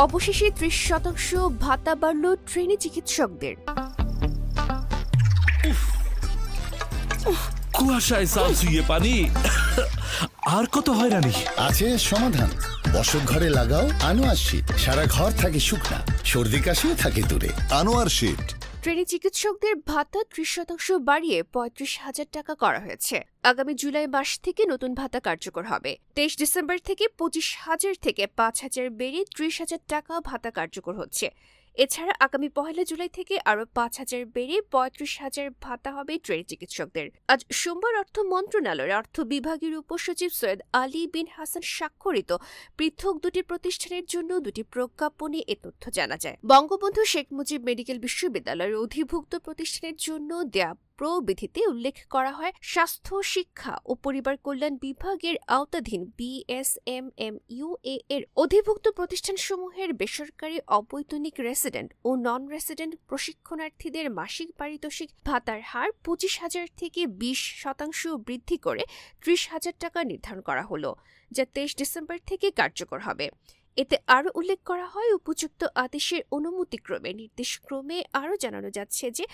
অবশেষে ৩০% ভাতা বাড়ল ট্রেনি চিকিৎসকদের। কুয়াশায় সাল শুয়ে পানি আর কত হয়রানি আছে সমাধান। বসত ঘরে লাগাও আনোয়ার শীট, সারা ঘর থাকে শুকনা, সর্দি কাশিও থাকে দূরে। আনোয়ার শীট। ট্রেনি চিকিৎসকদের ভাতা ৩০% বাড়িয়ে ৩৫,০০০ টাকা করা হয়েছে। আগামী জুলাই মাস থেকে নতুন ভাতা কার্যকর হবে। ২৩ ডিসেম্বর থেকে ২৫,০০০ থেকে ৫,০০০ বেড়ে ৩০,০০০ টাকা ভাতা কার্যকর হচ্ছে। এছাড়া আগামী ১ জুলাই থেকে আরও ৫,০০০ বেড়ে ৩৫,০০০ ভাতা হবে ট্রেনি চিকিৎসকদের। আজ সোমবার অর্থ মন্ত্রণালয়ের অর্থ বিভাগের উপসচিব সৈয়দ আলী বিন হাসান স্বাক্ষরিত পৃথক দুটি প্রতিষ্ঠানের জন্য দুটি প্রজ্ঞাপনে এ তথ্য জানা যায়। বঙ্গবন্ধু শেখ মুজিব মেডিকেল বিশ্ববিদ্যালয়ের অধিভুক্ত প্রতিষ্ঠানের জন্য দেয়া প্রবিধিতে উল্লেখ করা হয়, স্বাস্থ্য, শিক্ষা ও পরিবার কল্যাণ বিভাগের আওতাধীন বিএসএমএমইউএ এর অধিভুক্ত প্রতিষ্ঠানসমূহের বেসরকারি অবৈতনিক রেসিডেন্ট ও নন রেসিডেন্ট প্রশিক্ষণার্থীদের মাসিক পারিতোষিক ভাতার হার ২৫,০০০ থেকে ২০% বৃদ্ধি করে ৩০,০০০ টাকা নির্ধারণ করা হলো, যা ২৩ ডিসেম্বর থেকে কার্যকর হবে। এতে আরও উল্লেখ করা হয়, উপযুক্ত আদেশের অনুমতিক্রমে নির্দেশক্রমে আরও জানানো যাচ্ছে যে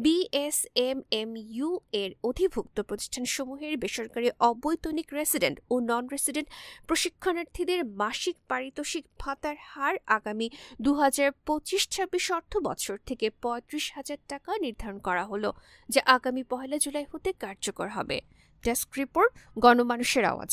বিএসএমএমইউ এর অধিভুক্ত প্রতিষ্ঠানসমূহের বেসরকারি অবৈতনিক রেসিডেন্ট ও নন রেসিডেন্ট প্রশিক্ষণার্থীদের মাসিক পারিতোষিক ভাতার হার আগামী ২০২৫-২৬ অর্থ বছর থেকে ৩৫,০০০ টাকা নির্ধারণ করা হলো, যা আগামী ১ জুলাই হতে কার্যকর হবে। ডেস্ক রিপোর্ট, গণমানুষের আওয়াজ।